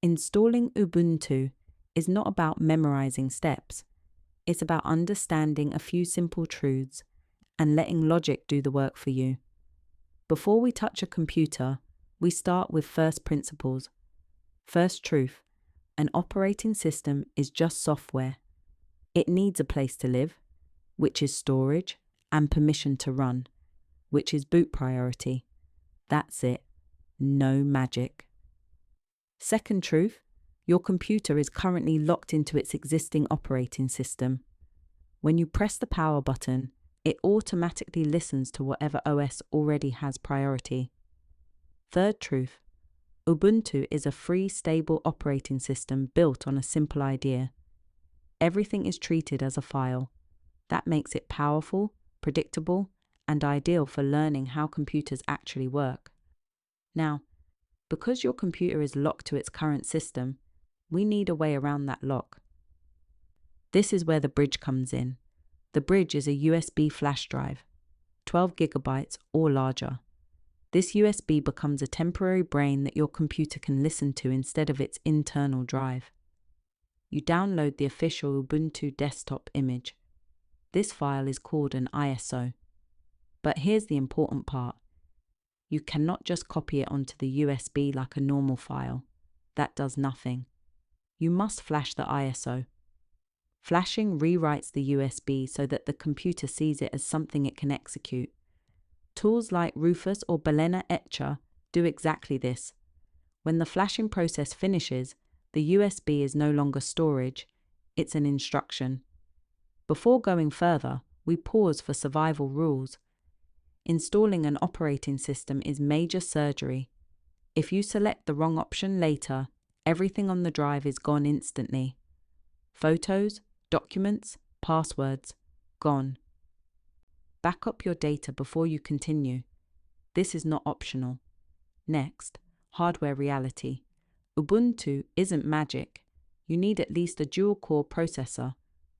Installing Ubuntu is not about memorizing steps. It's about understanding a few simple truths and letting logic do the work for you. Before we touch a computer, we start with first principles. First truth: an operating system is just software. It needs a place to live, which is storage, and permission to run, which is boot priority. That's it. No magic. Second truth: your computer is currently locked into its existing operating system. When you press the power button, it automatically listens to whatever OS already has priority. Third truth: Ubuntu is a free, stable operating system built on a simple idea. Everything is treated as a file. That makes it powerful, predictable, and ideal for learning how computers actually work. Now, because your computer is locked to its current system, we need a way around that lock. This is where the bridge comes in. The bridge is a USB flash drive, 12 gigabytes or larger. This USB becomes a temporary brain that your computer can listen to instead of its internal drive. You download the official Ubuntu desktop image. This file is called an ISO. But here's the important part. You cannot just copy it onto the USB like a normal file. That does nothing. You must flash the ISO. Flashing rewrites the USB so that the computer sees it as something it can execute. Tools like Rufus or Balena Etcher do exactly this. When the flashing process finishes, the USB is no longer storage, it's an instruction. Before going further, we pause for survival rules. Installing an operating system is major surgery. If you select the wrong option later, everything on the drive is gone instantly. Photos, documents, passwords, gone. Back up your data before you continue. This is not optional. Next, hardware reality. Ubuntu isn't magic. You need at least a dual-core processor,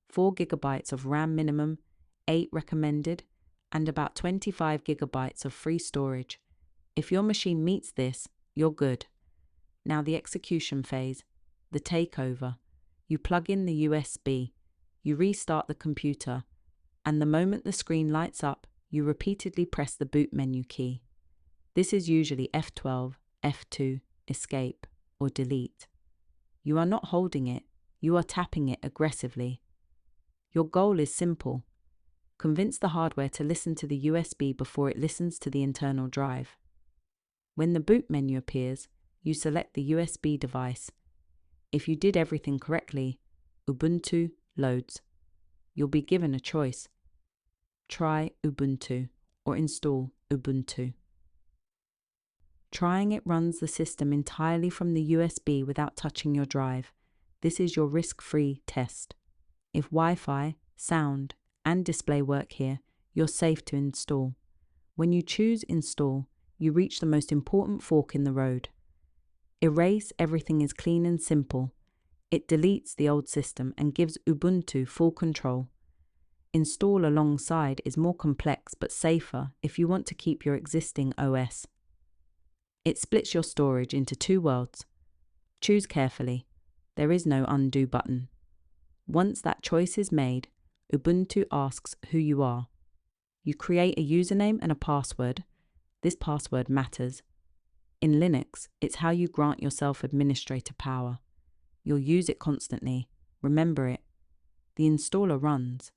4 gigabytes of RAM minimum, 8 recommended, and about 25 gigabytes of free storage. If your machine meets this, you're good. Now the execution phase, the takeover. You plug in the USB, you restart the computer, and the moment the screen lights up, you repeatedly press the boot menu key. This is usually F12, F2, escape, or delete. You are not holding it, you are tapping it aggressively. Your goal is simple. Convince the hardware to listen to the USB before it listens to the internal drive. When the boot menu appears, you select the USB device. If you did everything correctly, Ubuntu loads. You'll be given a choice. Try Ubuntu or install Ubuntu. Trying it runs the system entirely from the USB without touching your drive. This is your risk-free test. If Wi-Fi, sound, and display work here, you're safe to install. When you choose Install, you reach the most important fork in the road. Erase everything is clean and simple. It deletes the old system and gives Ubuntu full control. Install alongside is more complex but safer if you want to keep your existing OS. It splits your storage into two worlds. Choose carefully. There is no undo button. Once that choice is made, Ubuntu asks who you are. You create a username and a password. This password matters. In Linux, it's how you grant yourself administrator power. You'll use it constantly. Remember it. The installer runs.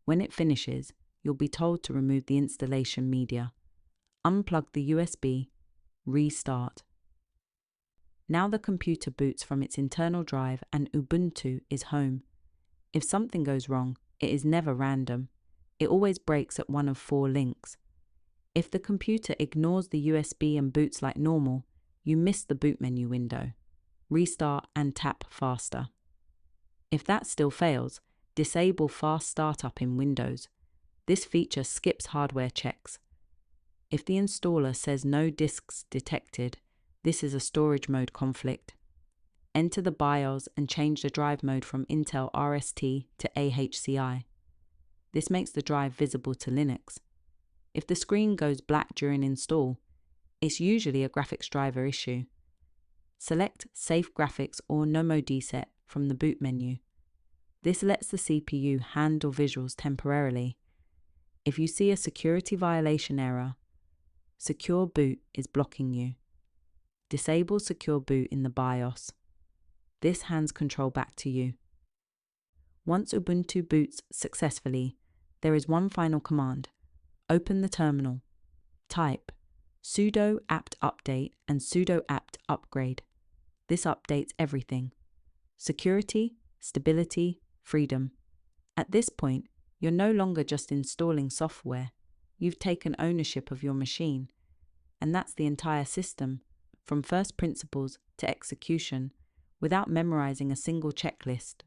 When it finishes, you'll be told to remove the installation media. Unplug the USB. Restart. Now the computer boots from its internal drive and Ubuntu is home. If something goes wrong, it is never random. It always breaks at one of 4 links. If the computer ignores the USB and boots like normal, you miss the boot menu window. Restart and tap faster. If that still fails, disable fast startup in Windows. This feature skips hardware checks. If the installer says no disks detected, this is a storage mode conflict. Enter the BIOS and change the drive mode from Intel RST to AHCI. This makes the drive visible to Linux. If the screen goes black during install, it's usually a graphics driver issue. Select Safe Graphics or No Mode Set from the boot menu. This lets the CPU handle visuals temporarily. If you see a security violation error, Secure Boot is blocking you. Disable Secure Boot in the BIOS. This hands control back to you. Once Ubuntu boots successfully, there is one final command. Open the terminal. Type sudo apt update and sudo apt upgrade. This updates everything. Security, stability, freedom. At this point, you're no longer just installing software. You've taken ownership of your machine. And that's the entire system, from first principles to execution, without memorizing a single checklist.